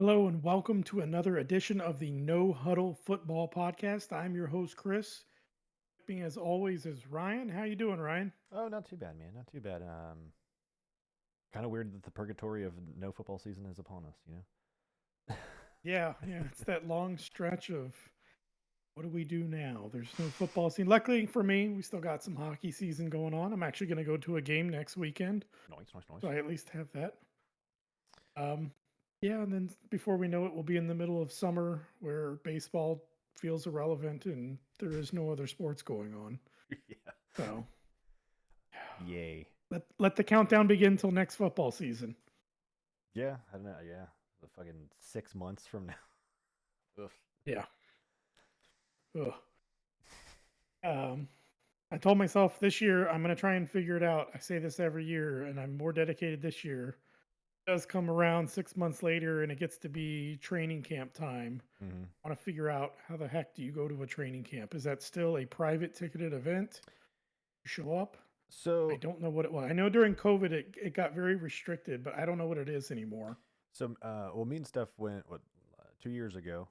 Hello and welcome to another edition of the No Huddle Football Podcast. I'm your host Chris. Being as always is Ryan. How you doing, Ryan? Oh, not too bad, man. Not too bad. Kind of weird that the purgatory of no football season is upon us. Yeah, it's that long stretch of what do we do now? There's no football scene. Luckily for me, we still got some hockey season going on. I'm actually going to go to a game next weekend, Nice, nice, so nice. I at least have that. Um, yeah, and then before we know it, we'll be in the middle of summer where baseball feels irrelevant and there is no other sports going on. Yeah. So Yay. let the countdown begin till next football season. Yeah, I don't know. Yeah, the fucking 6 months from now. Ugh. Yeah. Ugh. Um, I told myself this year I'm going to try and figure it out. I say this every year, and I'm more dedicated this year. It does come around 6 months later, and it gets to be training camp time. hmm I want to figure out how the heck do you go to a training camp? Is that still a private ticketed event? You show up? I So, don't know what it was. I know during COVID it got very restricted, but I don't know what it is anymore. well, me and Steph went 2 years ago.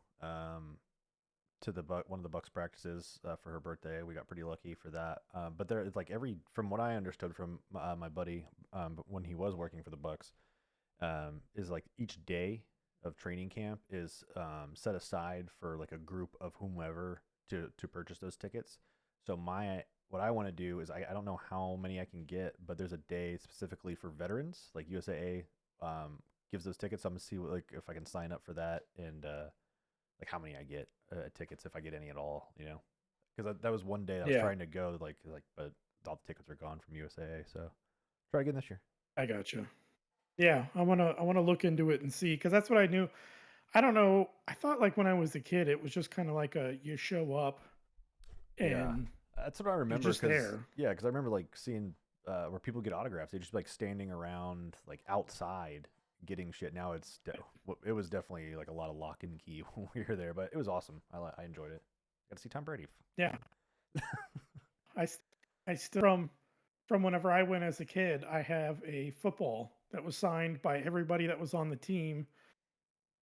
To the one of the Bucks practices for her birthday. We got pretty lucky for that. But there, it's like from what I understood from my buddy, when he was working for the Bucks, is like each day of training camp is set aside for like a group of whomever to purchase those tickets. So what I want to do is I don't know how many I can get, but there's a day specifically for veterans. Like USAA gives those tickets. So I'm gonna see like if I can sign up for that and like how many I get tickets if I get any at all. Because that was one day I was Yeah, trying to go but all the tickets are gone from USAA. So try again this year. I gotcha. Yeah, I wanna look into it and see because that's what I knew. I don't know. I thought like when I was a kid, it was just kind of like a you show up Yeah, and that's what I you're remember. just Because there. yeah, because I remember like seeing where people get autographs. They just be, like standing around like outside getting shit. Now it was definitely like a lot of lock and key when we were there, but it was awesome. I enjoyed it. Got to see Tom Brady. Yeah, I st- I still from whenever I went as a kid, I have a football that was signed by everybody that was on the team.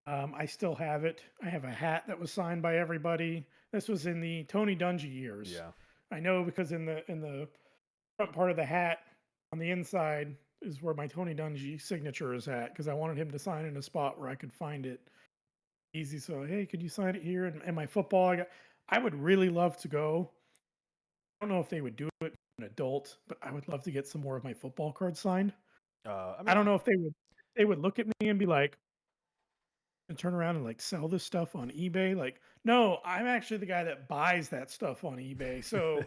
I still have it. I have a hat that was signed by everybody. This was in the Tony Dungy years. Yeah, I know because in the front part of the hat on the inside is where my Tony Dungy signature is at because I wanted him to sign in a spot where I could find it easy. So hey, could you sign it here? And my football, I would really love to go. I don't know if they would do it for an adult, but I would love to get some more of my football cards signed. I I mean, don't know if they would look at me and be like, and turn around and like sell this stuff on eBay. Like, no, I'm actually the guy that buys that stuff on eBay. So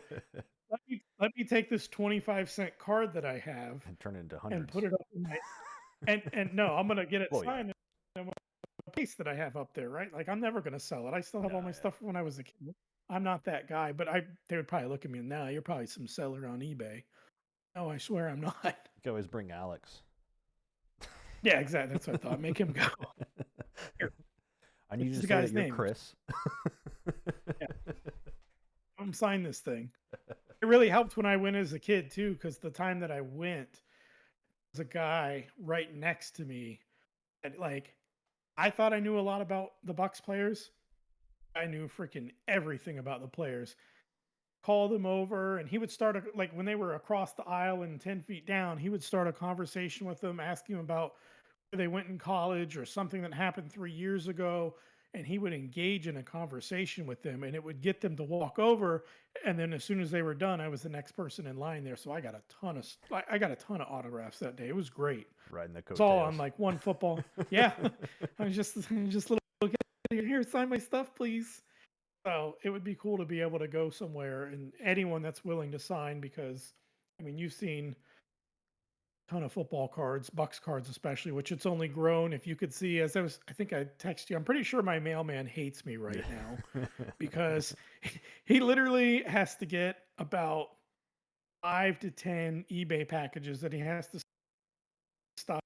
let me take this 25-cent card that I have and turn it into and put hundreds. it up in my and no, I'm gonna get it Well, yeah, signed in a place that I have up there, right? Like I'm never gonna sell it. I still have no, all my yeah, stuff from when I was a kid. I'm not that guy, but they would probably look at me and now you're probably some seller on eBay. No, I swear I'm not. you can always bring Alex. Yeah, exactly. That's what I thought. Make him go. Here, I need you what's to the say that guy's you're name? Chris. Yeah, I'm sign this thing. It really helped when I went as a kid too, because the time that I went, was a guy right next to me, and like I thought I knew a lot about the Bucks players. I knew freaking everything about the players. Called him over, and he would start like when they were across the aisle and 10 feet down, he would start a conversation with them, asking them about they went in college or something that happened 3 years ago, and he would engage in a conversation with them and it would get them to walk over, and then as soon as they were done I was the next person in line there, so I got a ton of autographs that day. It was great. Riding the It's all on coattails. like one football. Yeah. I was just little kid, here, sign my stuff please. So it would be cool to be able to go somewhere and anyone that's willing to sign, because I mean you've seen ton of football cards, Bucks cards especially, which it's only grown. If you could see, I think I text you. I'm pretty sure my mailman hates me right now Yeah. because he literally has to get about 5 to 10 eBay packages that he has to stop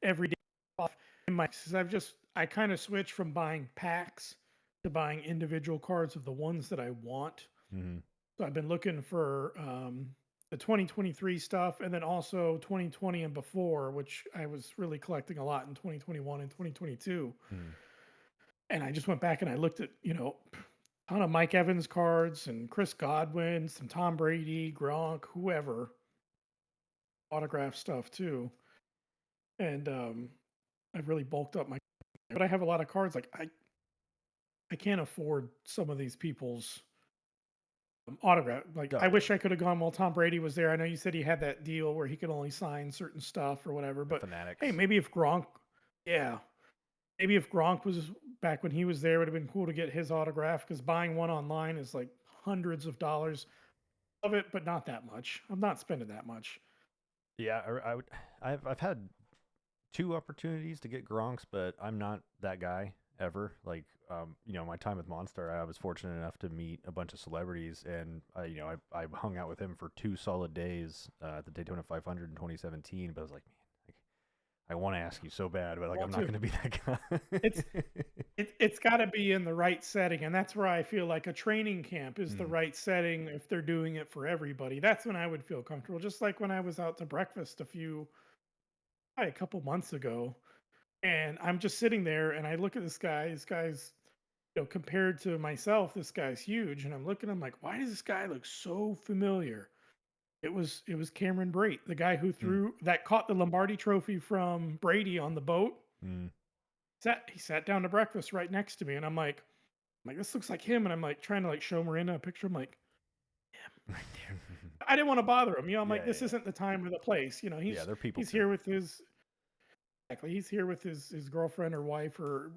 every day off in my. Cause I kind of switched from buying packs to buying individual cards of the ones that I want. hmm So I've been looking for the 2023 stuff, and then also 2020 and before, which I was really collecting a lot in 2021 and 2022. Mm. And I just went back and I looked at, a ton of Mike Evans cards and Chris Godwin, some Tom Brady, Gronk, whoever, autograph stuff too. And I've really bulked up my, but I have a lot of cards. Like I can't afford some of these people's autograph. Like Oh I yeah, wish I could have gone while Tom Brady was there. I know you said he had that deal where he could only sign certain stuff or whatever. the But hey, Fanatics. maybe if Gronk, yeah, maybe if Gronk was back when he was there, it would have been cool to get his autograph because buying one online is like hundreds of dollars of it, but not that much. I'm not spending that much. Yeah, I would. I've had two opportunities to get Gronks, but I'm not that guy ever. Like, my time with Monster, I was fortunate enough to meet a bunch of celebrities, and I hung out with him for 2 solid days at the Daytona 500 in 2017. But I was like, man, like, I want to ask you so bad, but like, I'm Want not to? going to be that guy. It's it's got to be in the right setting, and that's where I feel like a training camp is the Mm, right setting if they're doing it for everybody. That's when I would feel comfortable. Just like when I was out to breakfast a couple months ago, and I'm just sitting there and I look at this guy. This guy's, compared to myself, this guy's huge, and I'm looking. I'm like, why does this guy look so familiar? It was Cameron Brate, the guy who mm, caught the Lombardi Trophy from Brady on the boat. mm. He sat down to breakfast right next to me, and I'm like, this looks like him, and I'm like trying to like show Miranda a picture. I'm like, I didn't want to bother him. I'm Yeah, like, yeah, this yeah. isn't the time or the place. Yeah, they're people He's too. here with his exactly. He's here with his girlfriend or wife or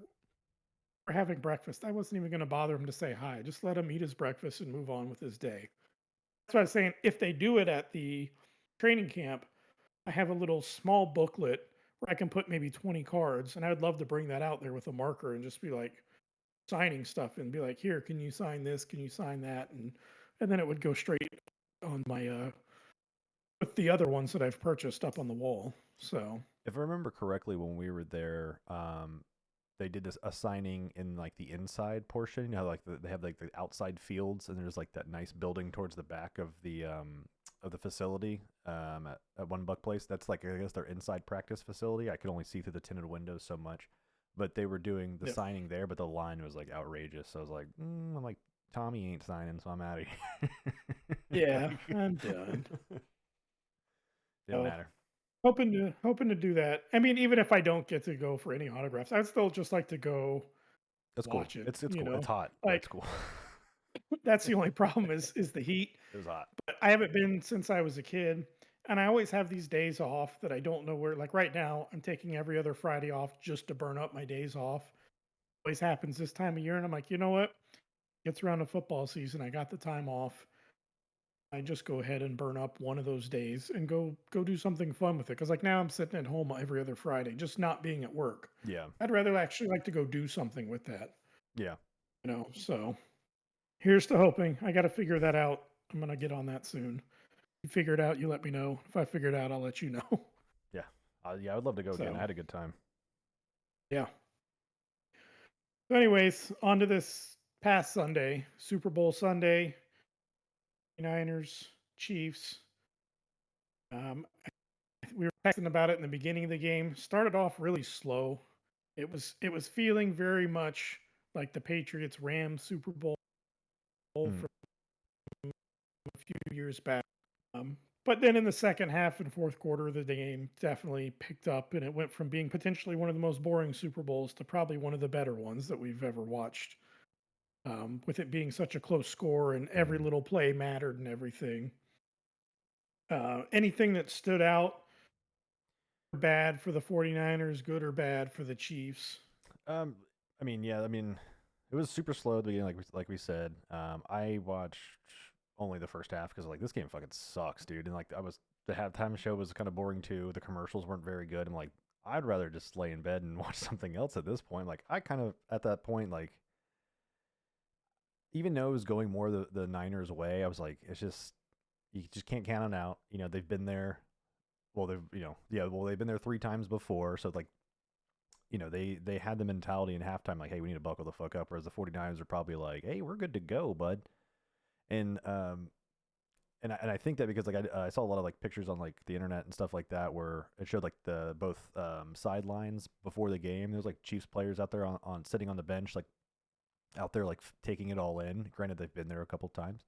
we're having breakfast. I wasn't even going to bother him to say hi. Just let him eat his breakfast and move on with his day. That's what I was saying. If they do it at the training camp, I have a little small booklet where I can put maybe 20 cards, and I would love to bring that out there with a marker and just be like signing stuff and be like, here, can you sign this? Can you sign that? And then it would go straight on my with the other ones that I've purchased up on the wall. So If I remember correctly, when we were there, they did this a signing in like the inside portion. Like they have like the outside fields, and there's like that nice building towards the back of the facility at One Buck Place. That's like I guess their inside practice facility. I could only see through the tinted windows so much, but they were doing the yeah, signing there. But the line was like outrageous. So I was like, I'm like Tommy ain't signing, so I'm out of here. yeah, Like, I'm done. didn't So matter. hoping to do that. I mean, even if I don't get to go for any autographs, I'd still just like to go That's cool. watch it. It's cool. It's hot, but it's Like cool. that's the only problem is the heat. It was hot. But I haven't been since I was a kid, and I always have these days off that I don't know where. Like right now, I'm taking every other Friday off just to burn up my days off. Always happens this time of year, and I'm like, you know what? Gets around to football season, I got the time off. I just go ahead and burn up one of those days and go do something fun with it. Because like now I'm sitting at home every other Friday, just not being at work. Yeah. I'd rather actually like to go do something with that, Yeah. So here's to hoping. I got to figure that out. I'm gonna get on that soon. You figure it out, you let me know. If I figure it out, I'll let you know. Yeah. Yeah, I would love to go again. I So had a good time. yeah. So anyways, on to this past Sunday, Super Bowl Sunday, Niners, Chiefs. Um, we were texting about it in the beginning of the game. Started off really slow. It was feeling very much like the Patriots Rams Super Bowl Mm. from a few years back. Um, but then in the second half and fourth quarter of the game, definitely picked up, and it went from being potentially one of the most boring Super Bowls to probably one of the better ones that we've ever watched. With it being such a close score and every Mm. little play mattered and everything. Anything that stood out bad for the 49ers, good or bad for the Chiefs? Um, I mean, yeah, I mean, it was super slow at the beginning, like we said. I watched only the first half because like this game fucking sucks, dude. And like the halftime show was kind of boring too. The commercials weren't very good. I'm like, I'd rather just lay in bed and watch something else at this point. Like I kind of at that point like even though it was going more the Niners way, I was like, it's just you just can't count it out. They've been there. Well, they've been there 3 times before, so like they had the mentality in halftime like, hey, we need to buckle the fuck up. Whereas the 49ers are probably like, hey, we're good to go, bud. And And I think that because like I saw a lot of like pictures on like the internet and stuff like that where it showed like the both sidelines before the game. There's like Chiefs players out there on sitting on the bench, like out there like taking it all in. Granted, they've been there a couple times,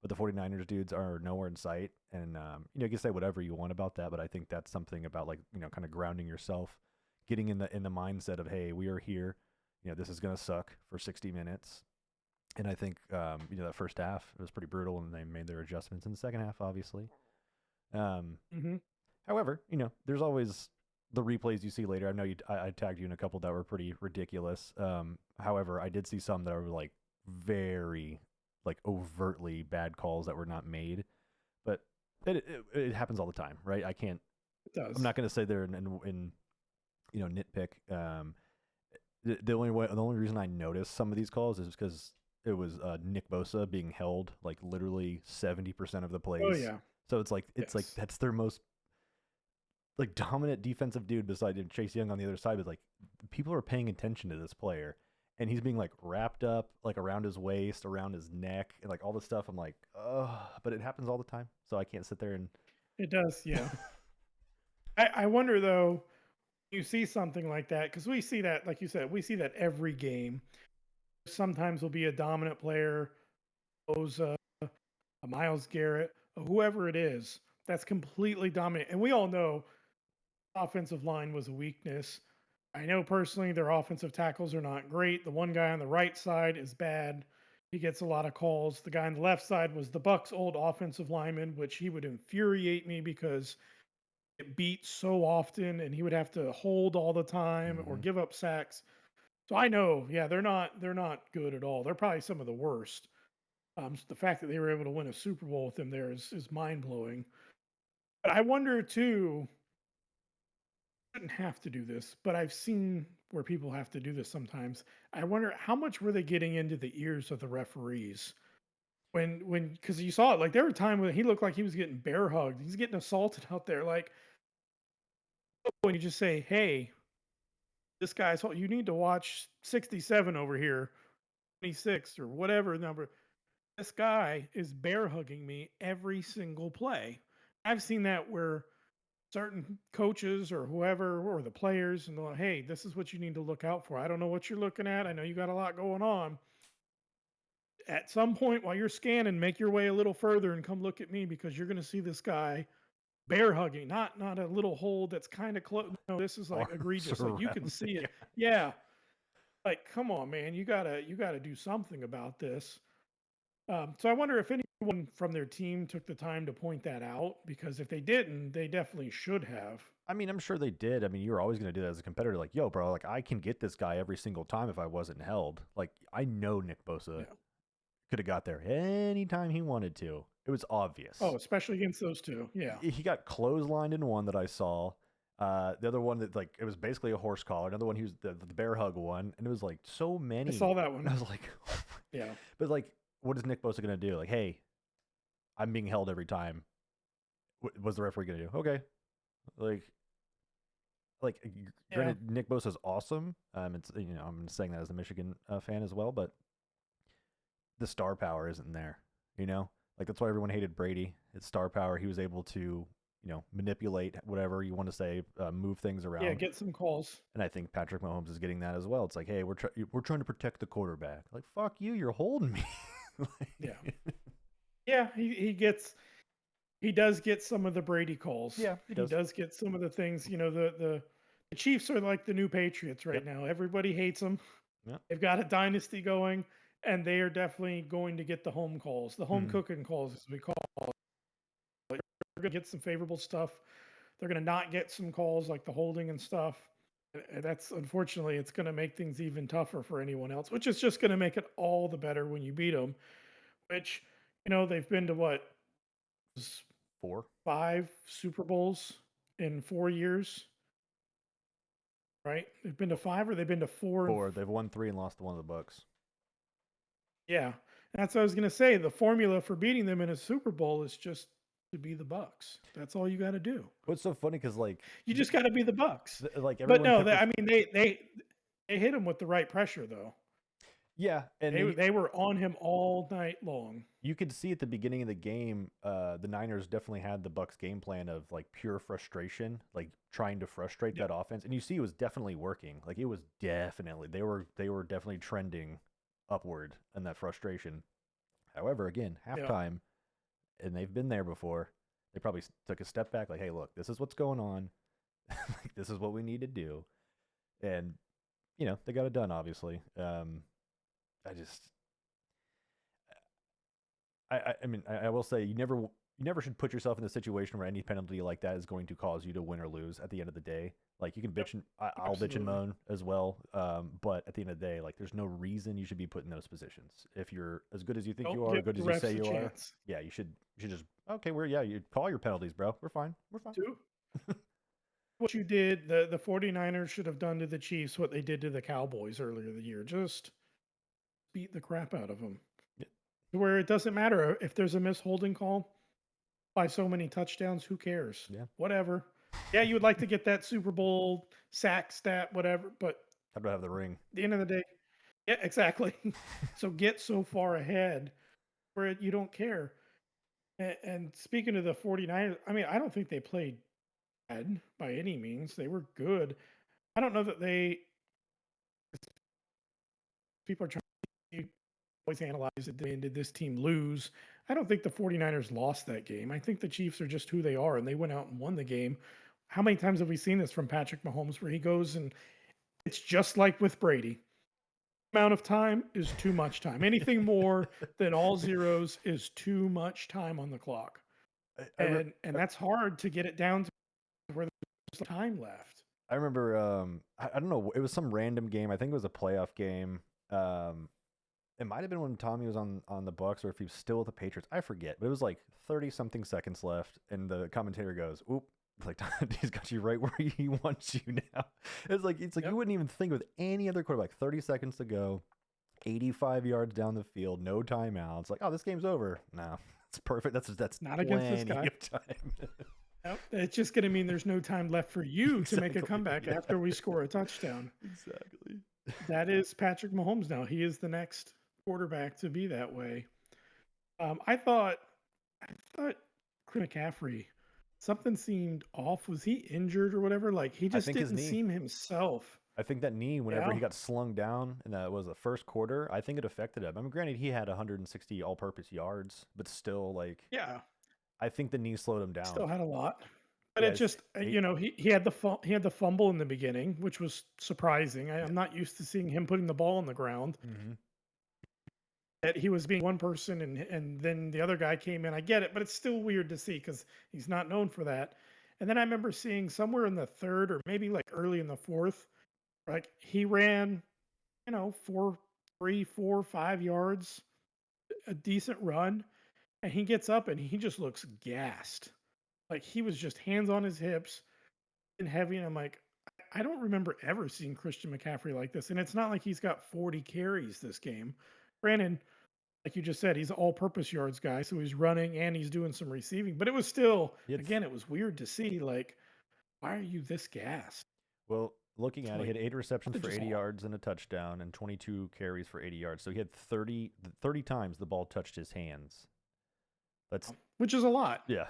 but the 49ers dudes are nowhere in sight. And you can say whatever you want about that, but I think that's something about like kind of grounding yourself, getting in the mindset of, hey, we are here. This is gonna suck for 60 minutes. And I think that first half it was pretty brutal, and they made their adjustments in the second half, obviously. Um, Hmm. However, there's always the replays you see later. I know I tagged you in a couple that were pretty ridiculous. However, I did see some that were like very, like overtly bad calls that were not made. But it happens all the time, right? It I'm does. not going to say they're in nitpick. The only reason I noticed some of these calls is because it was Nick Bosa being held like literally 70% of the Oh plays. yeah. So it's like Yes. that's their most like dominant defensive dude beside Chase Young on the other side. But like people are paying attention to this player, and he's being like wrapped up like around his waist, around his neck, and like all this stuff. I'm like, oh, but it happens all the time, so I can't sit there and It does. Yeah. I wonder though, you see something like that because we see that, like you said, we see that every game. Sometimes will be a dominant player, Bosa, a Miles Garrett, whoever it is, that's completely dominant. And we all know offensive line was a weakness. I know personally their offensive tackles are not great. The one guy on the right side is bad. He gets a lot of calls. The guy on the left side was the Bucks' old offensive lineman, which he would infuriate me because it beat so often and he would have to hold all the time or mm-hmm. give up sacks. So I know, yeah, they're not good at all. They're probably some of the worst. The fact that they were able to win a Super Bowl with him there is mind blowing. But I wonder too, shouldn't have to do this, but I've seen where people have to do this sometimes. I wonder how much were they getting into the ears of the referees when because you saw it like there were times when he looked like he was getting bear hugged. He's getting assaulted out there. Like when you just say, "Hey, this guy's you need to watch 67 over here, 26 or whatever number." This guy is bear hugging me every single play. I've seen that where certain coaches or whoever or the players and they're like, hey, this is what you need to look out for. I don't know what you're looking at. I know you got a lot going on. At some point while you're scanning, make your way a little further and come look at me because you're going to see this guy bear hugging, not a little hold that's kind of close. No, this is like Arms egregious. Like you can around the see it. guy. Yeah. Like, come on, man. You gotta do something about this. So I wonder if anyone from their team took the time to point that out because if they didn't, they definitely should have. I mean, I'm sure they did. I mean, you were always going to do that as a competitor. Like, yo, bro, like I can get this guy every single time if I wasn't held. Like, I know Nick Bosa Yeah. could have got there anytime he wanted to. It was Oh, obvious. especially against those two. Yeah. He got clotheslined in one that I saw. The other one that like it was basically a horse collar. Another one he was the bear hug one, and it was like so I many. saw that And one. I was like, Yeah. but like, what is Nick Bosa gonna do? Like, hey, I'm being held every time. Was the referee gonna do? Okay, like like Yeah. granted, Nick Bosa's awesome. It's I'm saying that as a Michigan fan as well, but the star power isn't there. Like that's why everyone hated Brady. It's star power. He was able to manipulate whatever you want to say, move things Yeah. around. Get some calls. And I think Patrick Mahomes is getting that as well. It's like, hey, we're trying to protect the quarterback. Like, fuck you, you're holding me. Yeah. Yeah. He does get some of the Brady calls. Yeah, he He does. does get some of the things. The Chiefs are like the new Patriots right Yep. now. Everybody hates them. Yep. They've got a dynasty going, and they are definitely going to get the home calls, the home Mm-hmm. cooking calls, as we call it. They're going to get some favorable stuff. They're going to not get some calls like the holding and stuff. And that's unfortunately, it's going to make things even tougher for anyone else, which is just going to make it all the better when you beat them. Which, they've been to what, 4. 5 Super Bowls in 4 years, right? They've been to five, or they've been to four. 4. They've won 3 and lost to one of the Bucks. Yeah, and that's what I was gonna say. The formula for beating them in a Super Bowl is just to be the Bucks. That's all you got to do. What's so funny because like You just got to be the Bucks. like But everyone no, kept I mean they hit them with the right pressure though. Yeah, and They then they were on him all night long. you could see at the beginning of the game, the Niners definitely had the Bucks game plan of like pure frustration, like trying to frustrate Yep. that offense, and you see it was definitely working. Like it was definitely they were definitely trending upward in that frustration. However, again, Yeah. halftime, and they've been there before. They probably took a step back, like, "Hey, look, this is what's going on. Like, this is what we need to do," and they got it done. Obviously, I just I mean, I will say you never should put yourself in a situation where any penalty like that is going to cause you to win or lose at the end of the day. Like you can Yep. bitch and I'll bitch and Absolutely. moan as well, but at the end of the day, like there's no reason you should be put in those positions. If you're as good as you think you Don't are, give as good the as you say refs a you are, chance. yeah, you should just okay. You call your penalties, bro. We're fine. We're fine. Too. What you did, the 49ers should have done to the Chiefs what they did to the Cowboys earlier the year. Just beat the crap out of them. Yeah. Where it doesn't matter if there's a missed holding call by so many touchdowns, who cares? Yeah. Whatever. Yeah, you would like to get that Super Bowl sack stat, whatever, but How to have the ring? at the end of the day, yeah, exactly. So get so far ahead where you don't care. And speaking of the 49ers, I mean, I don't think they played bad by any means. They were good. I don't know that people are trying to always analyze it. And did this team lose? I don't think the 49ers lost that game. I think the Chiefs are just who they are, and they went out and won the game. How many times have we seen this from Patrick Mahomes where he goes and it's just like with Brady? Amount of time is too much time. Anything more than all zeros is too much time on the clock. I, I, re- And that's hard to get it down to where there's time left. I remember I don't know, it was some random game. I think it was a playoff game. Um it might have been when Tommy was on the Bucks or if he was still with the Patriots. I forget. But it was like 30 something seconds left and the commentator goes, "Oop." It's like he's got you right where he wants you now. It's like you Yep. wouldn't even think with any other quarterback. 30 seconds to go, 85 yards down the field, no timeouts. Like, oh, this game's over. No, it's perfect. That's Not against this plenty guy. of time. Yep. It's just going to mean there's no time left for you to make a Exactly. comeback Yeah. after we score a touchdown. Exactly. That is Patrick Mahomes now. He is the next quarterback to be that way. I thought Chris McCaffrey, something seemed off. Was he injured or whatever? Like he I just think his didn't knee. seem himself. I think that knee, whenever Yeah. he got slung down, and that was the first quarter, I think it affected him. I mean, granted, he had 160 all-purpose yards, but still, like, Yeah. I think the knee slowed him down. Still had a lot. But Yeah, it just, he had the fumble in the beginning, which was surprising. yeah. I'm not used to seeing him putting the ball on the ground. Mm-hmm. That he was being one person and then the other guy came in. I get it, but it's still weird to see because he's not known for that. And then I remember seeing somewhere in the third or maybe like early in the fourth, like he ran, 3, 4, 5 yards, a decent run, and he gets up and he just looks gassed. Like he was just hands on his hips and heavy. And I'm like, I don't remember ever seeing Christian McCaffrey like this. And it's not like he's got 40 carries this game. Granted, like you just said, he's an all-purpose yards guy, so he's running and he's doing some receiving. But it was still, He had, again, it was weird to see. Like, why are you this gassed? well, looking at it, he Like, had 8 receptions something for just 80 off. yards and a touchdown, and 22 carries for 80 yards. So he had 30 times the ball touched his hands. That's Which is a lot. yeah,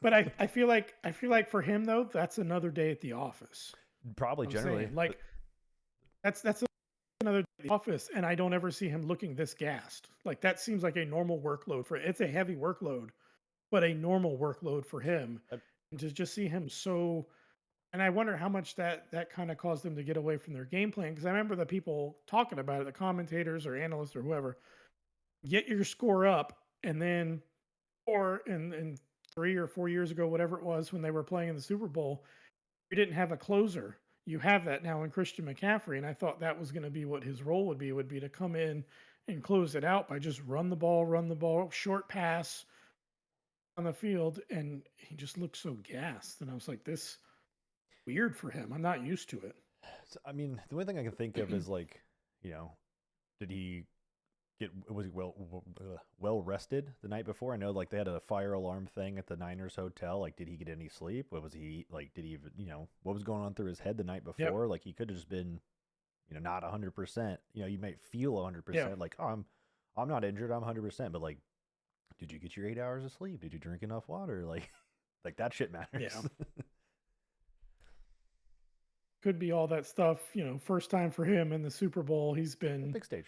But I feel like for him though, that's another day at the office. probably I'm generally. saying like that's another day at the office, and I don't ever see him looking this gassed. Like that seems like a normal workload for it's a heavy workload, but a normal workload for him. I, And to just see him so and I wonder how much that kind of caused them to get away from their game plan because I remember the people talking about it, the commentators or analysts or whoever, get your score up and then or in 3 or 4 years ago, whatever it was when they were playing in the Super Bowl, you didn't have a closer. You have that now in Christian McCaffrey, and I thought that was going to be what his role would be to come in and close it out by just run the ball, short pass on the field, and he just looked so gassed. And I was like, this weird for him. I'm not used to it. I mean, the only thing I can think of is like, you know, did he was he well rested the night before? I know like they had a fire alarm thing at the Niners hotel. Like, did he get any sleep? What was he like? Did he even what was going on through his head the night Yep. before? Like, he could have just been not 100%. You might feel Yeah. 100%, like, oh, I'm not injured, I'm 100%, but like, did you get your 8 hours of sleep? Did you drink enough water? Like, like that shit Yeah. matters. Could be all that stuff. First time for him in the Super Bowl. He's A been big stage.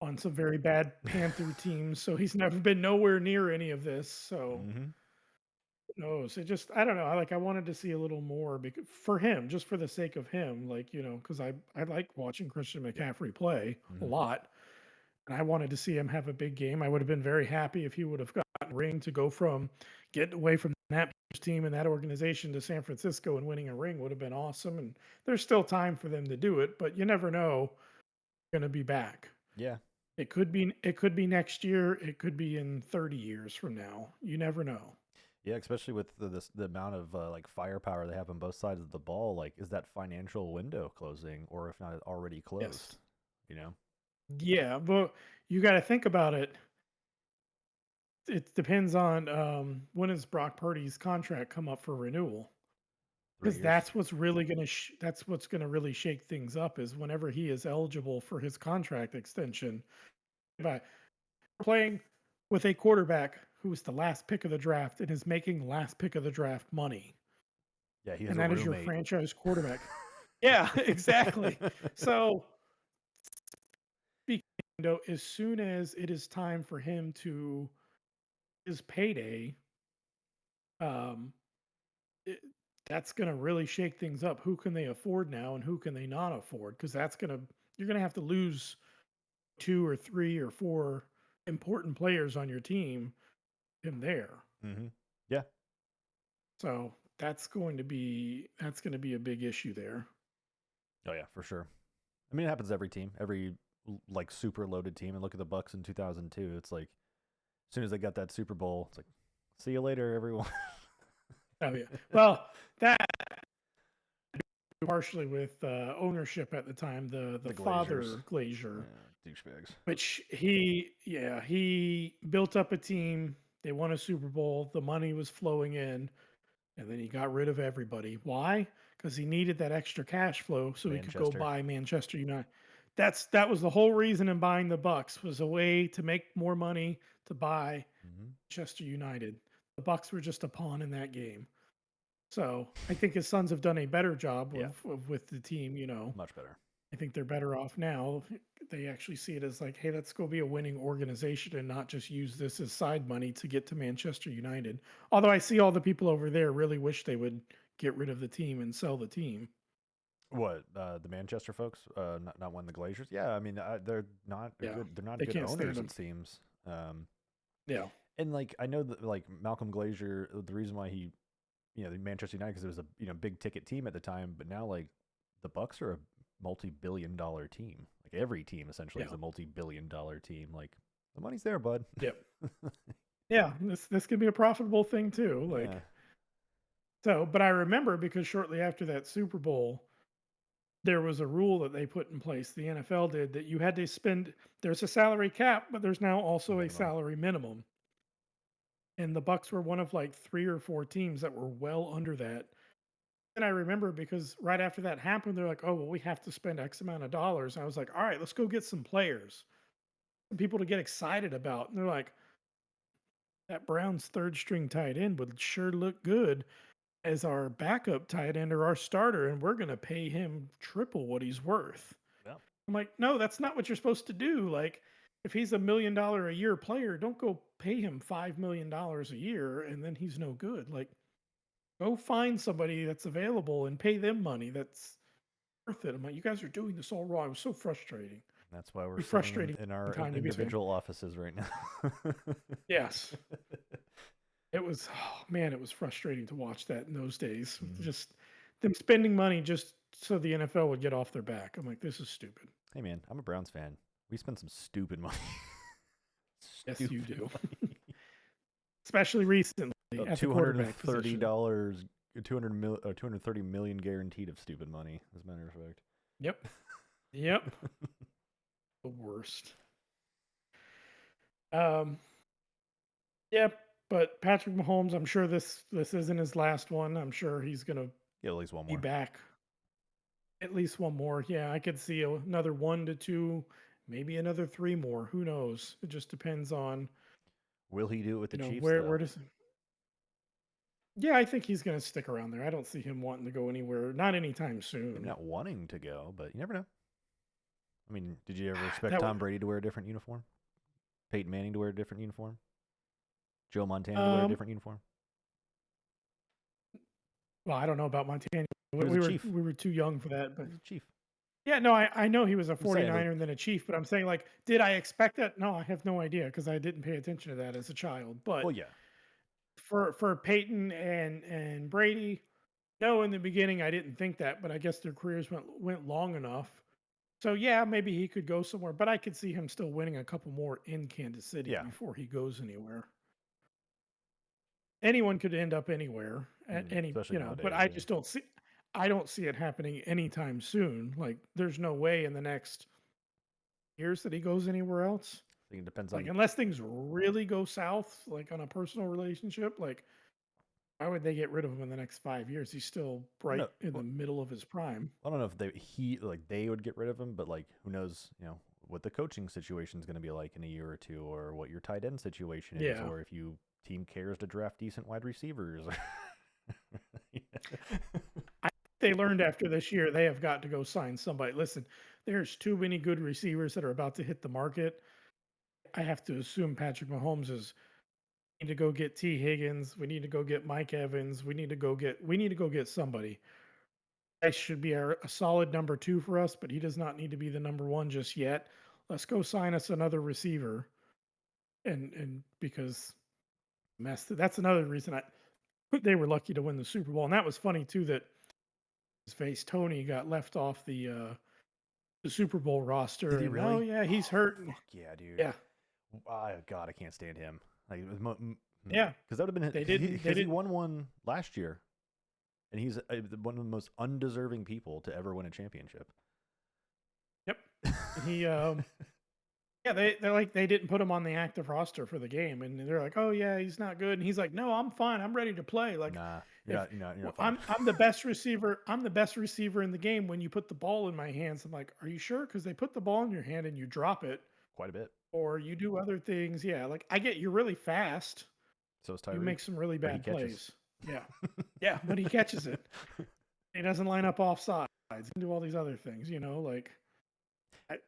on some very bad Panther teams, so he's never been nowhere near any of this. So Hmm. who knows? I don't know. I wanted to see a little more because for him, just for the sake of him, like, because I like watching Christian McCaffrey play a Hmm. lot. And I wanted to see him have a big game. I would have been very happy if he would have gotten a ring to go from getting away from that team and that organization to San Francisco and winning a ring would have been awesome. And there's still time for them to do it, but you never know going to be back. Yeah. It could be next year, it could be in 30 years from now. You never know. Yeah, especially with the amount of like firepower they have on both sides of the ball. Like, is that financial window closing, or if not, already Yes. closed? You know, Yeah, but you got to think about it. It depends on when does Brock Purdy's contract come up for renewal? 'Cause 3 years. that's what's gonna really shake things up is whenever he is eligible for his contract extension. By playing with a quarterback who was the last pick of the draft and is making last pick of the draft money, Yeah, he has and a that is your roommate. franchise quarterback. Yeah, exactly. So, speaking as soon as it is time for him to his payday, um, it that's gonna really shake things up. Who can they afford now and who can they not afford? Because you're gonna have to lose 2 or 3 or 4 important players on your team in there. Hmm. Yeah. So that's gonna be a big issue there. Oh yeah, for sure. I mean, it happens to every team, every like super loaded team. And look at the Bucks in 2002. It's like as soon as they got that Super Bowl, it's like, see you later, everyone. Oh yeah. Well, that partially with ownership at the time, the The Glazers. father Glazier, Yeah, douchebags. which he built up a team. They won a Super Bowl. The money was flowing in. And then he got rid of everybody. Why? Because he needed that extra cash flow so he could go Manchester. buy Manchester United. That was the whole reason in buying the Bucks was a way to make more money to buy Hmm. Manchester United. The Bucks were just a pawn in that game. So I think his sons have done a better job Yeah, of with the team. much better. I think they're better off now. They actually see it as like, hey, let's go be a winning organization and not just use this as side money to get to Manchester United. Although I see all the people over there really wish they would get rid of the team and sell the team. What the Manchester folks? Not one the Glazers. Yeah, I mean they're not a Yeah, good. They're not they good can't stand owners. It them. seems. Yeah, And like I know that like Malcolm Glazier, the reason why he, the Manchester United, because it was a big ticket team at the time, but now like the Bucks are a multi-billion-dollar team. Like every team essentially is yeah, a multi-billion-dollar team. Like the money's there, bud. yep, yeah. This could be a profitable thing too. Yeah, But I remember because shortly after that Super Bowl, there was a rule that they put in place, the NFL did, that you had to spend there's a salary cap, but there's now also a minimum. salary minimum. And the Bucks were one of like 3 or 4 teams that were well under that. And I remember because right after that happened, they're like, "Oh, well, we have to spend X amount of dollars." And I was like, "All right, let's go get some players, some people to get excited about." And they're like, "That Browns third string tight end would sure look good as our backup tight end or our starter, and we're going to pay him triple what he's worth." Yeah. I'm like, no, that's not what you're supposed to do. Like, if he's $1 million a year player, don't go pay him $5 million a year and then he's no good. Like, go find somebody that's available and pay them money that's worth it. I'm like, you guys are doing this all wrong. It was so frustrating. That's why we're Be sitting frustrating in our time to be a fan. individual offices right now. Yes. It was, oh, man, it was frustrating to watch that in those days. Mhm. Just them spending money just so the NFL would get off their back. I'm like, this is stupid. Hey man, I'm a Browns fan. We spend some stupid money. Yes, you Stupid do. money. Especially recently About at the two hundred and quarterback thirty position. dollars, 230 million guaranteed of stupid money. As a matter of fact. Yep. Yep. The worst. Um, yep. But Patrick Mahomes, I'm sure this isn't his last one. I'm sure he's gonna Yeah, at least one be more. back. At least one more. Yeah, I could see another 1 to 2, maybe another 3 more. Who knows? It just depends on, Will he do it with the Chiefs where though? does. Yeah, I think he's going to stick around there. I don't see him wanting to go anywhere. Not anytime Maybe soon. not wanting to go, but you never know. I mean, did you ever expect That would. Tom Brady to wear a different uniform? Peyton Manning to wear a different uniform? Joe Montana to wear a Um. different uniform? Well, I don't know about Montana. He was a Chief. We were too young for that, He but was a Chief. yeah, no, I know he was a I'm saying, 49er and then a Chief, but I'm saying, like, did I expect that? No, I have no idea because I didn't pay attention to that as a child. well, But yeah, for Peyton and Brady, no, in the beginning I didn't think that, but I guess their careers went long enough. So yeah, maybe he could go somewhere, but I could see him still winning a couple more in Kansas City yeah, before he goes anywhere. Anyone could end up anywhere at any, especially but nowadays. I Yeah, just I don't see it happening anytime soon. Like there's no way in the next years that he goes anywhere else. I think it depends Like on. unless things really go south, like on a personal relationship, like why would they get rid of him in the next 5 years? He's still I don't right know. in the Well, middle of his prime. I don't know if they would get rid of him, but like who knows? What the coaching situation is going to be like in a year or two, or what your tight end situation is, Yeah. or if you team cares to draft decent wide receivers. I they learned after this year they have got to go sign somebody. Listen, there's too many good receivers that are about to hit the market. I have to assume Patrick Mahomes is need to go get T. Higgins. We need to go get Mike Evans. We need to go get somebody. That should be a solid number two for us, but he does not need to be the number one just yet. Let's go sign us another receiver. And because that's another reason I they were lucky to win the Super Bowl. And that was funny too that his face Tony got left off the Super Bowl Did roster he and oh really? yeah, he's Oh, hurt. fuck yeah, dude. Yeah. God, I can't stand him. Like, Yeah. because that would have been They because didn't they he didn't won one last year, and he's one of the most undeserving people to ever win a championship. Yep. He yeah, they're like they didn't put him on the active roster for the game, and they're like, "Oh yeah, he's not good." And he's like, "No, I'm fine. I'm ready to play." Like, Nah, if you're not fine. I'm the best receiver, I'm the best receiver in the game when you put the ball in my hands. I'm like, "Are you sure?" Because they put the ball in your hand and you drop it, Quite a bit. or you do other things. Yeah, like I get you're really fast. So is You Tyreek, make some really but he bad catches. plays. Yeah, yeah, but he catches it. He doesn't line up off sides. He can do all these other things. Like.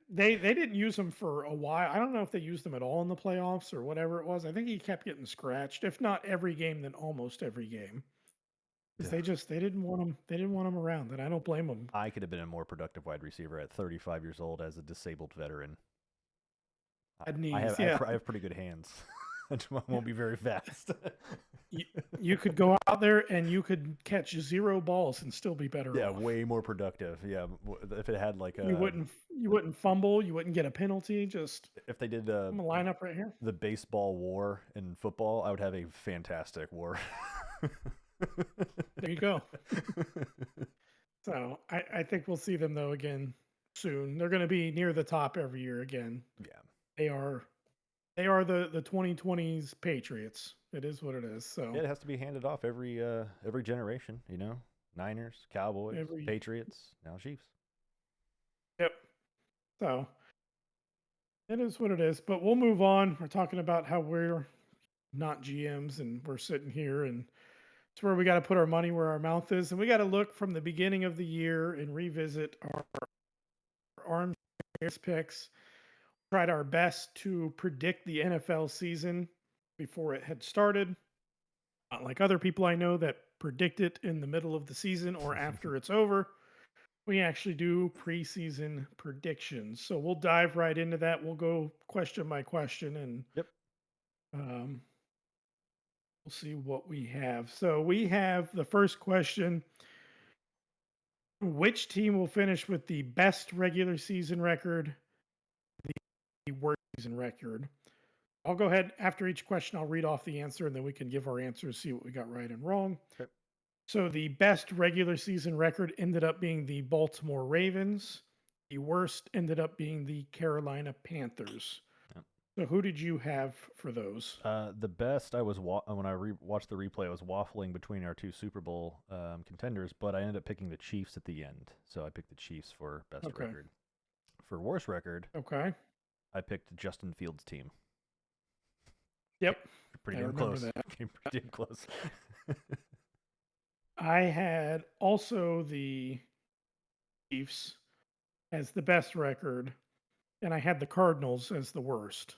They didn't use him for a while. I don't know if they used him at all in the playoffs or whatever it was. I think he kept getting scratched, if not every game, then almost every game. Because they didn't want him. They didn't want him around, and I don't blame them. I could have been a more productive wide receiver at 35 years old as a disabled veteran. Had knees, yeah. I have pretty good hands. I won't be very fast. you, you could go out there and you could catch 0 balls and still be better Yeah, off. way more productive. Yeah, if it had like You wouldn't fumble. You wouldn't get a penalty. Just if they did I'm gonna line up right here. the baseball war in football, I would have a fantastic war. There you go. So I think we'll see them though again soon. They're going to be near the top every year again. Yeah. They are the 2020s Patriots. It is what it is. So Yeah, it has to be handed off every generation, Niners, Cowboys, every Patriots, now Chiefs. yep. So it is what it is. But we'll move on. We're talking about how we're not GMs and we're sitting here and it's where we got to put our money where our mouth is, and we got to look from the beginning of the year and revisit our armchair picks. Tried our best to predict the NFL season before it had started. Not like other people I know that predict it in the middle of the season or after it's over. We actually do preseason predictions. So we'll dive right into that. We'll go question by question and Yep. we'll see what we have. So we have the first question. Which team will finish with the best regular season record, the worst season record? I'll go ahead after each question. I'll read off the answer and then we can give our answers, see what we got right and wrong. Okay. So the best regular season record ended up being the Baltimore Ravens. The worst ended up being the Carolina Panthers. Yep. So who did you have for those? The best I was when I watched the replay, I was waffling between our two Super Bowl contenders, but I ended up picking the Chiefs at the end. So I picked the Chiefs for best Okay. record. For worst record, Okay. I picked Justin Fields' team. Yep. Pretty I damn remember close. that. Came pretty damn close. I had also the Chiefs as the best record, and I had the Cardinals as the worst.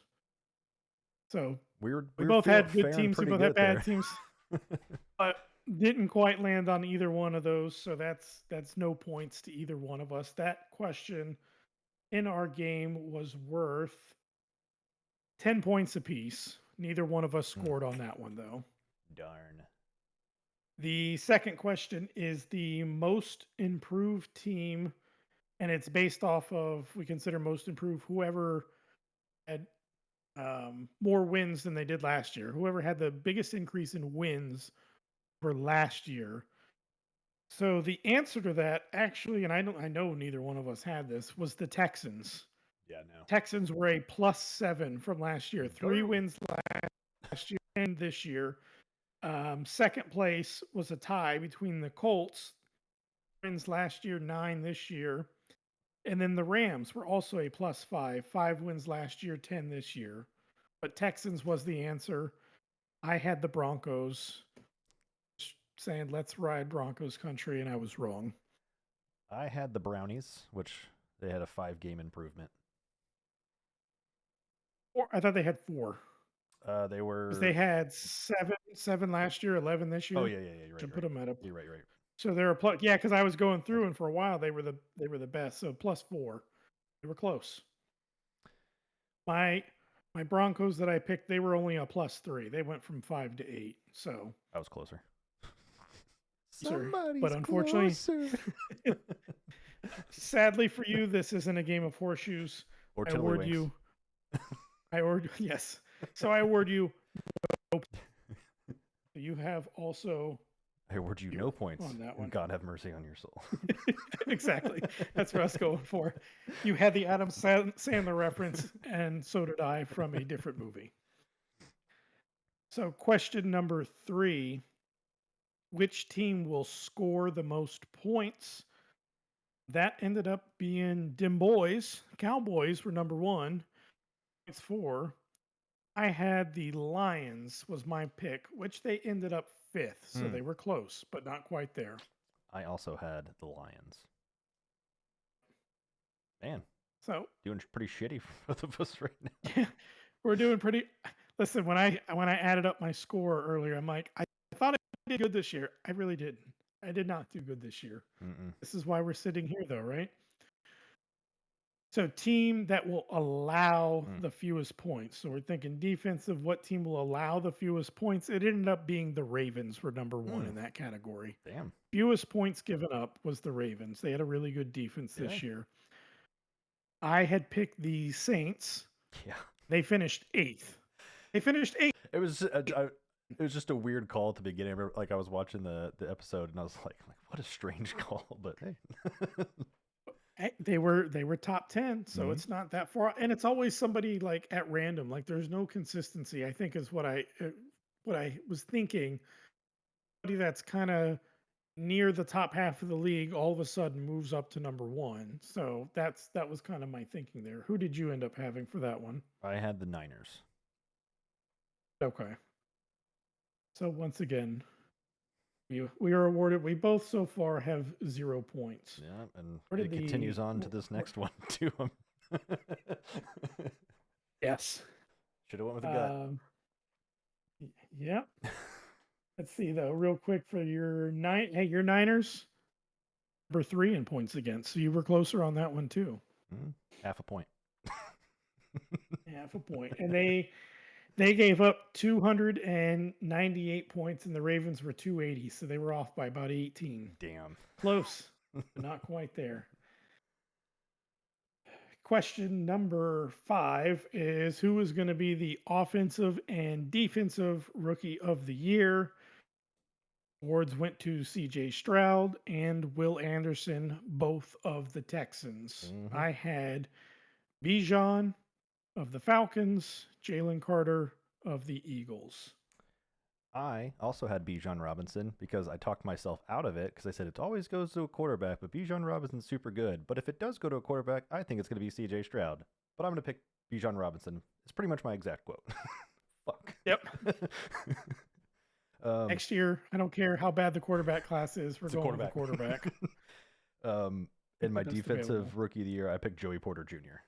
So we We were both had good faring teams, we pretty both had good bad there. teams, but didn't quite land on either one of those. So that's no points to either one of us. That question in our game was worth 10 points apiece. Neither one of us scored on that one though. Darn. The second question is the most improved team, and it's based off of we consider most improved whoever had more wins than they did last year. Whoever had the biggest increase in wins for last year. So the answer to that actually, and I know neither one of us had this, was the Texans. Yeah, no. Texans were a +7 from last year. 3 Darn. wins last year and this year. Second place was a tie between the Colts, wins last year, 9 this year. And then the Rams were also a +5, 5 wins last year, 10 this year. But Texans was the answer. I had the Broncos, saying let's ride Broncos country, and I was wrong. I had the Brownies, which they had a 5-game improvement. I thought they had 4 They because they were. had seven last year, 11 this Oh year. yeah, yeah, yeah. You're right, Should put right. them at a You're right, right. so they're a plus. Yeah, because I was going through, and for a while they were the best. So +4, they were close. My my Broncos that I picked, they were only a +3. They went from 5 to 8. So I was closer. sir, but Somebody's unfortunately, closer. sadly for you, this isn't a game of horseshoes. Or I Tiddlywinks. award you. I award yes. So I award you. You have also I award you 0 no points, on that and one. God have mercy on your soul. Exactly. That's what I was going for. You had the Adam Sandler reference, and so did I from a different movie. So, question number 3: which team will score the most points? That ended up being Dim Boys. Cowboys were number 1. It's 4. I had the Lions was my pick, which they ended up 5th, so they were close, but not quite there. I also had the Lions. Man, So doing pretty shitty for both of us right now. yeah, we're doing pretty. Listen, when I added up my score earlier, I'm like, I thought I did good this year. I really didn't. I did not do good this year. Mm-mm. This is why we're sitting here, though, right? So, team that will allow the fewest points. So, we're thinking defensive. What team will allow the fewest points? It ended up being the Ravens were number 1 in that category. Damn. Fewest points given up was the Ravens. They had a really good defense this year. I had picked the Saints. Yeah. They finished 8th. They finished 8th. It was it was just a weird call at the beginning. Like I was watching the episode and I was like what a strange call, but hey. They were top 10, so it's not that far, and it's always somebody like at random. Like there's no consistency, I think, is what I was thinking. Somebody that's kind of near the top half of the league all of a sudden moves up to number 1. So that was kind of my thinking there. Who did you end up having for that one? I had the Niners. Okay. So once again, we are awarded. We both so far have 0 points. Yeah, and it continues on to this next one too. Yes. Should have went with a gut. Yeah. Let's see though, real quick for your your Niners, number 3 in points against. So you were closer on that one too. Half a point. Half a point, and they gave up 298 points, and the Ravens were 280, so they were off by about 18. Damn. Close, but not quite there. Question number 5 is who is going to be the offensive and defensive rookie of the year? Awards went to CJ Stroud and Will Anderson, both of the Texans. I had Bijan, of the Falcons, Jalen Carter of the Eagles. I also had Bijan Robinson because I talked myself out of it because I said it always goes to a quarterback, but Bijan Robinson's super good. But if it does go to a quarterback, I think it's going to be C.J. Stroud. But I'm going to pick Bijan Robinson. It's pretty much my exact quote. Fuck. Yep. Next year, I don't care how bad the quarterback class is. We're going with the quarterback. In my defensive rookie of the year, I picked Joey Porter Jr.,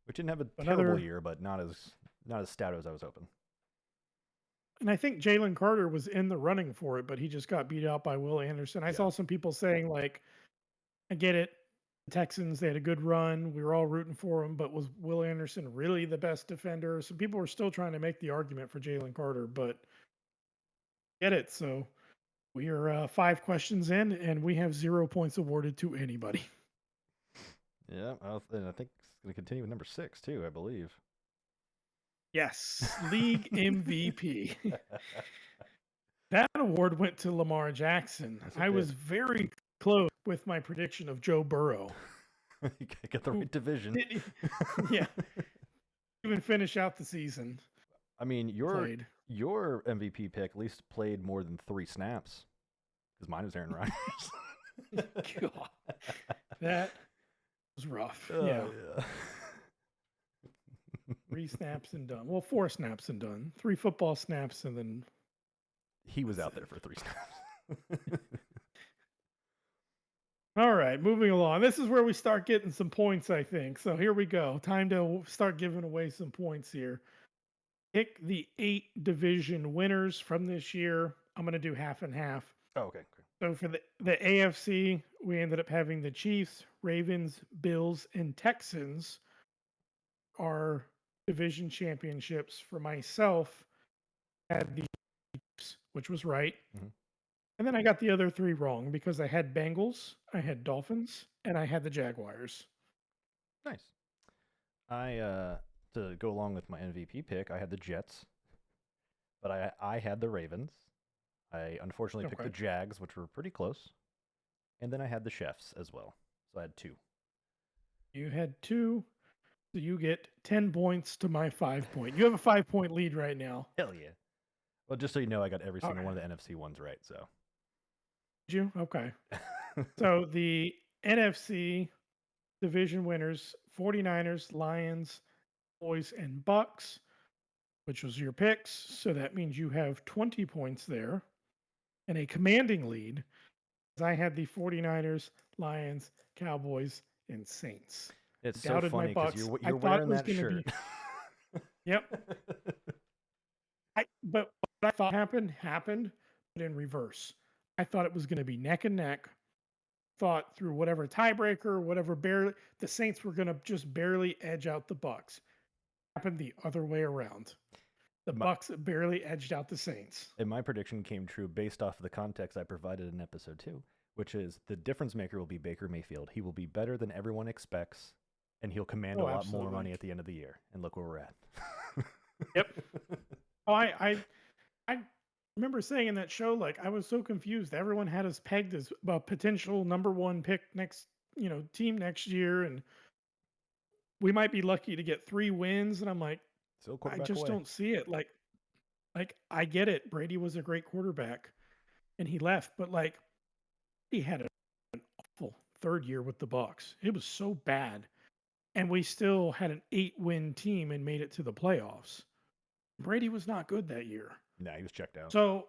which didn't have a terrible year, but not as stout as I was hoping. And I think Jalen Carter was in the running for it, but he just got beat out by Will Anderson. I saw some people saying, like, I get it. The Texans, they had a good run. We were all rooting for him, but was Will Anderson really the best defender? Some people were still trying to make the argument for Jalen Carter, but get it. So we are 5 questions in, and we have 0 points awarded to anybody. Yeah, and I think it's going to continue with number 6, too, I believe. Yes, league MVP. That award went to Lamar Jackson. I was very close with my prediction of Joe Burrow. You got the right division. Yeah. Even finish out the season. I mean, your MVP pick at least played more than 3 snaps because mine was Aaron Rodgers. God, that was rough. Yeah. 3 snaps and done. Well, 4 snaps and done. 3 football snaps and then he was out there for 3 snaps. All right, moving along. This is where we start getting some points, I think. So here we go. Time to start giving away some points here. Pick the 8 division winners from this year. I'm going to do half and half. Oh, okay. So for the AFC, we ended up having the Chiefs, Ravens, Bills, and Texans are division championships. For myself, I had the Chiefs, which was right. Mm-hmm. And then I got the other 3 wrong because I had Bengals, I had Dolphins, and I had the Jaguars. Nice. To go along with my MVP pick, I had the Jets, but I had the Ravens. I unfortunately picked the Jags, which were pretty close. And then I had the Chiefs as well. So I had 2. You had 2. So you get 10 points to my 5 point. You have a 5-point lead right now. Hell yeah. Well, just so you know, I got every single one of the NFC ones right, so. Did you? Okay. So the NFC division winners, 49ers, Lions, Cowboys, and Bucks, which was your picks. So that means you have 20 points there and a commanding lead. I had the 49ers, Lions, Cowboys, and Saints. It's so funny because you're wearing that shirt. Yep. But what I thought happened, but in reverse. I thought it was going to be neck and neck. Thought through whatever tiebreaker, whatever the Saints were going to just barely edge out the Bucks. Happened the other way around. The Bucks barely edged out the Saints. And my prediction came true based off of the context I provided in episode 2, which is the difference maker will be Baker Mayfield. He will be better than everyone expects, and he'll command a lot more money at the end of the year. And look where we're at. Yep. Oh, I remember saying in that show, like, I was so confused. Everyone had us pegged as a potential number 1 pick team next year, and we might be lucky to get 3 wins. And I'm like, I just don't see it. Like I get it. Brady was a great quarterback, and he left, but like he had an awful 3rd year with the Bucs. It was so bad, and we still had an 8-win team and made it to the playoffs. Brady was not good that year. Nah, he was checked out. So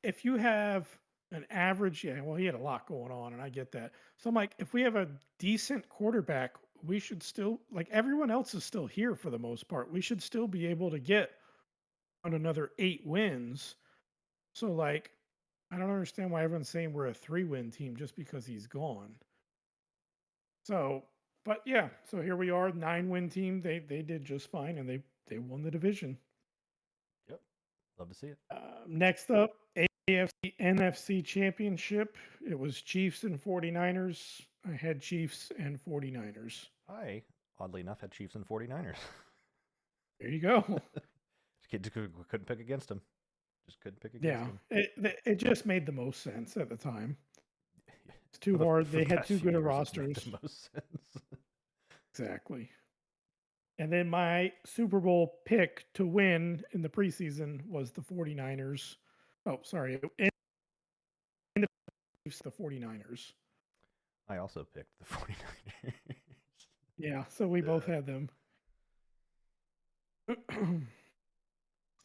if you have an average, he had a lot going on, and I get that. So I'm like, if we have a decent quarterback, we should still, like, everyone else is still here for the most part. We should still be able to get on another 8 wins. So, like, I don't understand why everyone's saying we're a 3-win team just because he's gone. So, but yeah, so here we are, 9-win team. They did just fine, and they won the division. Yep. Love to see it. Next up, AFC NFC Championship. It was Chiefs and 49ers. I had Chiefs and 49ers. I, oddly enough, had Chiefs and 49ers. There you go. Couldn't pick against them. Just couldn't pick against them. It just made the most sense at the time. It's too hard. They had too good of rosters. The most sense. exactly. And then my Super Bowl pick to win in the preseason was the 49ers. Oh, sorry. In the 49ers. I also picked the 49ers. Yeah, so we both had them.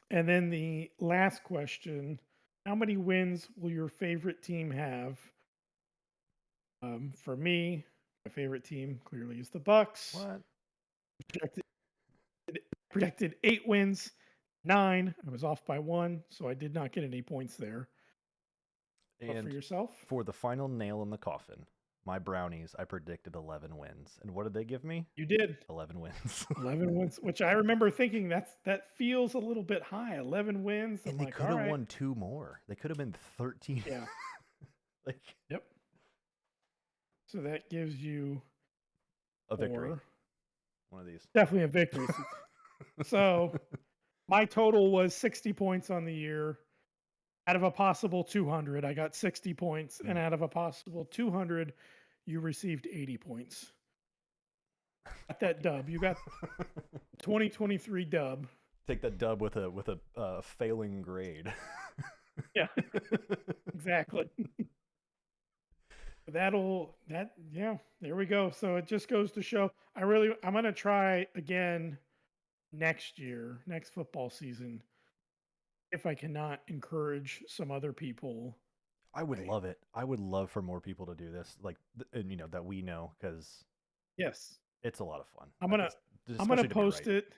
And then the last question, how many wins will your favorite team have? For me, my favorite team clearly is the Bucks. What? Projected, projected 8 wins, 9. I was off by 1, so I did not get any points there. But for And yourself, for the final nail in the coffin, my Brownies, I predicted 11 wins. And what did they give me? you did 11 wins. 11 wins, which I remember thinking that feels a little bit high. 11 wins. I'm And they like, could all have right, won 2 more. They could have been 13. yeah, Like yep. So that gives you a victory. 4. One of these. Definitely a victory. So my total was 60 points on the year. Out of a possible 200, I got 60 points. And out of a possible 200, you received 80 points. Got that dub. You got 2023 dub. Take that dub with a failing grade. Yeah, exactly. Yeah, there we go. So it just goes to show I'm going to try again next year, next football season, if I cannot encourage some other people. I would Right. love it. I would love for more people to do this, like, and that we know, because Yes. it's a lot of fun. I'm going to I'm going to Especially to be post right. it.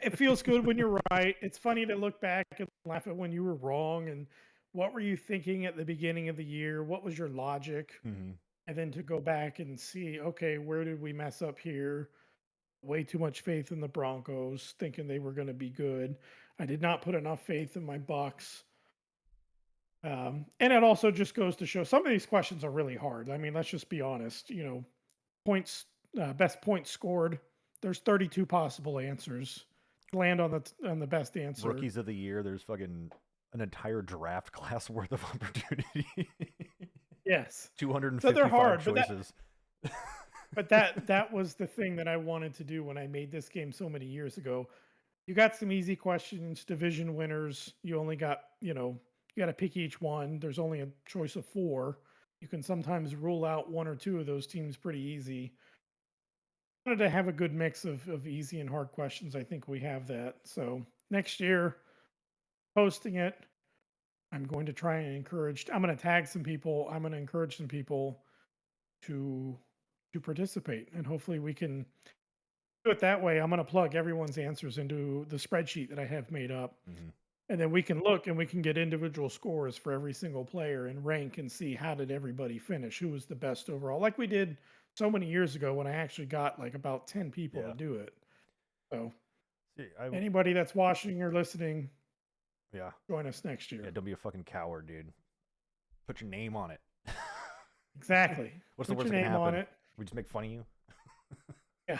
It feels good when you're right. It's funny to look back and laugh at when you were wrong and what were you thinking at the beginning of the year? What was your logic? Mm-hmm. And then to go back and see, okay, where did we mess up here? Way too much faith in the Broncos, thinking they were going to be good. I did not put enough faith in my Bucks. And it also just goes to show some of these questions are really hard. I mean, let's just be honest. Points, best points scored. There's 32 possible answers. Land on the best answer. Rookies of the year. There's fucking an entire draft class worth of opportunity. Yes. 255 So they're hard, choices. but that was the thing that I wanted to do when I made this game so many years ago. You got some easy questions, division winners. You only got, you got to pick each one. There's only a choice of 4. You can sometimes rule out 1 or 2 of those teams pretty easy. I wanted to have a good mix of easy and hard questions. I think we have that. So next year, posting it, I'm going to try and I'm going to tag some people. I'm going to encourage some people to participate, and hopefully we can do it that way. I'm going to plug everyone's answers into the spreadsheet that I have made up. Mm-hmm. And then we can look and we can get individual scores for every single player and rank and see how did everybody finish, who was the best overall, like we did so many years ago when I actually got like about 10 people to do it. So anybody that's watching or listening, join us next year. Yeah, don't be a fucking coward, dude. Put your name on it. Exactly. What's Put the worst your that can name on happen? it. We just make fun of you. Yeah.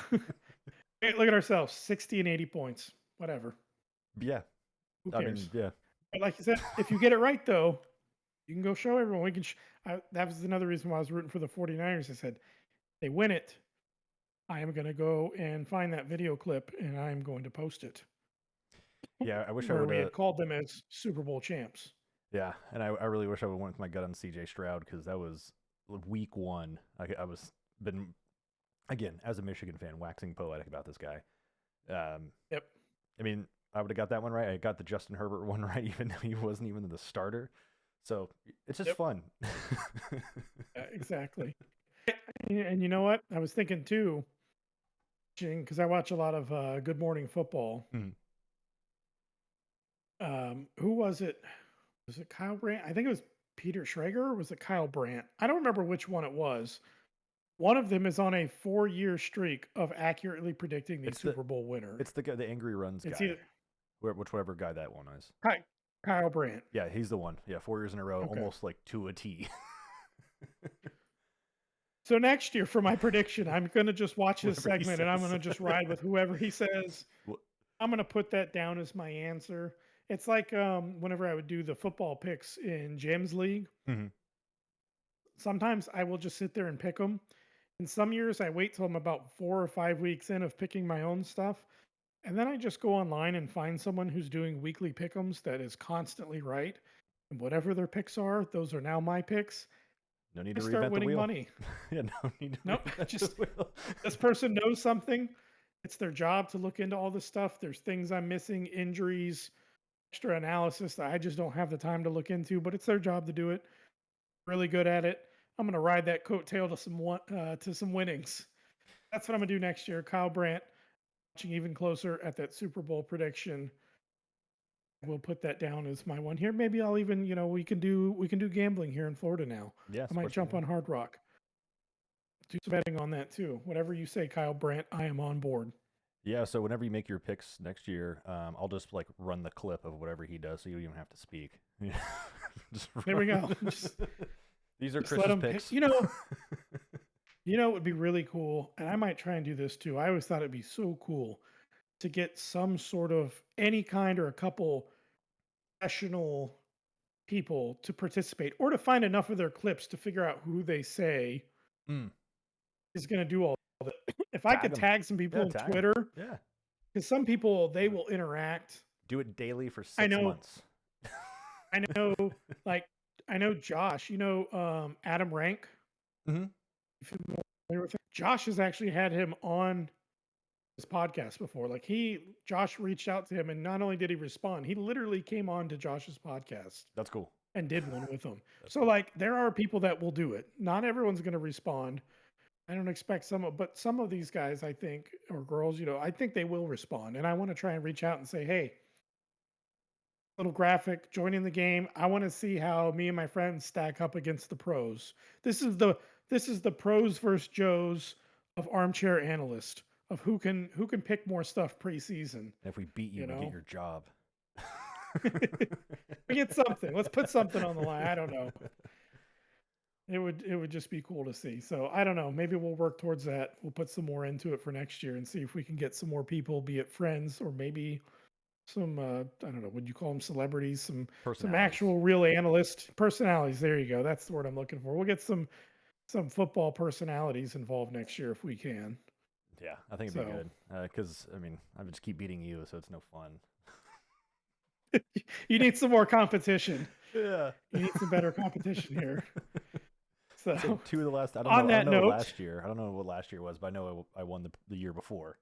Hey, look at ourselves, 60 and 80 points. Whatever. Yeah. Who cares? I mean, yeah. But like you said, if you get it right, though, you can go show everyone. We can. That was another reason why I was rooting for the 49ers. I said, they win it. I am going to go and find that video clip and I'm going to post it. Yeah, I wish where we had called them as Super Bowl champs. Yeah, and I really wish I would went with my gut on CJ Stroud, because that was week 1. I was been, again, as a Michigan fan, waxing poetic about this guy. Yep. I mean, I would have got that one right. I got the Justin Herbert one right, even though he wasn't even the starter. So it's just fun. Yeah, exactly. And you know what? I was thinking too, because I watch a lot of Good Morning Football. Mhm. Who was it? Was it Kyle Brandt? I think it was Peter Schrager, or was it Kyle Brandt? I don't remember which one it was. One of them is on a 4-year streak of accurately predicting the Super Bowl winner. It's the guy, the Angry Runs guy. Either whichever guy that one is. Kyle Brandt. Yeah, he's the one. Yeah, 4 years in a row, almost like to a T. So next year for my prediction, I'm going to just watch his segment and I'm going to just ride with whoever he says. I'm going to put that down as my answer. It's like whenever I would do the football picks in Gems League. Mm-hmm. Sometimes I will just sit there and pick them. And some years I wait till I'm about 4 or 5 weeks in of picking my own stuff, and then I just go online and find someone who's doing weekly pick'ems that is constantly right. And whatever their picks are, those are now my picks. No need I to start reinvent the winning wheel. money. Yeah, no need to Nope, reinvent the just wheel. this person knows something. It's their job to look into all this stuff. There's things I'm missing, injuries, extra analysis that I just don't have the time to look into, but it's their job to do it. Really good at it. I'm going to ride that coattail to some winnings. That's what I'm going to do next year. Kyle Brandt watching even closer at that Super Bowl prediction. We'll put that down as my one here. Maybe I'll even, we can do gambling here in Florida now. Yeah, I might sports jump betting. on Hard Rock. Do some betting on that too. Whatever you say, Kyle Brandt, I am on board. Yeah, so whenever you make your picks next year, I'll just like run the clip of whatever he does, so you don't even have to speak. Just There run. we go. Just, These are just let Chris's them pick. picks. It would be really cool, and I might try and do this too. I always thought it'd be so cool to get some sort of any kind or a couple professional people to participate, or to find enough of their clips to figure out who they say Mm, is going to do all of it. If I tag could them. tag some people Yeah, on tag them. Twitter, Yeah. because some people they will interact. Do it daily for I 6 know, months. I know, like I know Josh. Adam Rank. Hmm. You familiar with him? Josh has actually had him on his podcast before. Josh reached out to him, and not only did he respond, he literally came on to Josh's podcast That's cool. and did one with him. That's So cool. there are people that will do it. Not everyone's going to respond. I don't expect but some of these guys, I think, or girls, I think they will respond. And I want to try and reach out and say, hey, little graphic, joining the game. I want to see how me and my friends stack up against the pros. This is the pros versus Joes of armchair analyst, of who can pick more stuff preseason. And if we beat you, You we get know, your job. we get something. Let's put something on the line. I don't know. It would just be cool to see. So I don't know. Maybe we'll work towards that. We'll put some more into it for next year and see if we can get some more people, be it friends or maybe some I don't know, would you call them celebrities? Some Personalities. actual real analyst personalities. There you go. That's the word I'm looking for. We'll get some football personalities involved next year if we can. Yeah, I think it'd be So good. Because, I mean, I would just keep beating you, so it's no fun. you need some more competition. Yeah. You need some better competition here. I said So 2 of the last. I don't on know. I that don't know note, last year. I don't know what last year was, but I know I won the year before.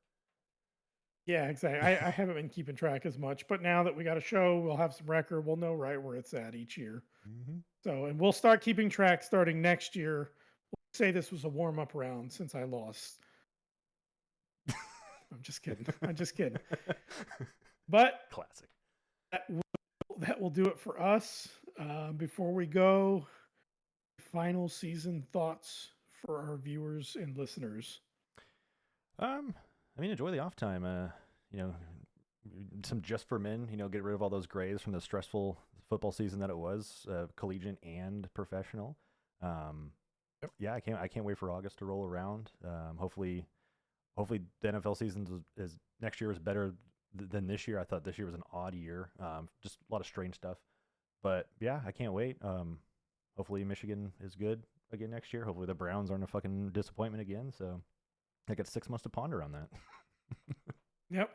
yeah, exactly. I haven't been keeping track as much, but now that we got a show, we'll have some record. We'll know right where it's at each year. Mm-hmm. So, and we'll start keeping track starting next year. We'll say this was a warm up round since I lost. I'm just kidding. I'm just kidding. But Classic. that will do it for us. Before we go, final season thoughts for our viewers and listeners. I mean, enjoy the off time. You know, some just for men. You know, get rid of all those grays from the stressful football season that it was, collegiate and professional. Um, Yep. yeah, I can't wait for August to roll around. Hopefully the NFL season is next year is better than this year. I thought this year was an odd year. Just a lot of strange stuff. But yeah, I can't wait. Hopefully Michigan is good again next year. Hopefully the Browns aren't a fucking disappointment again. So I got 6 months to ponder on that. Yep.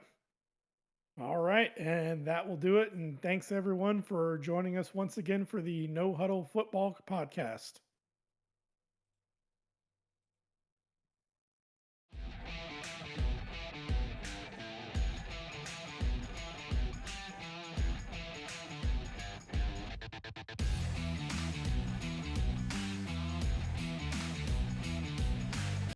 All right. And that will do it. And thanks everyone for joining us once again for the No Huddle Football Podcast.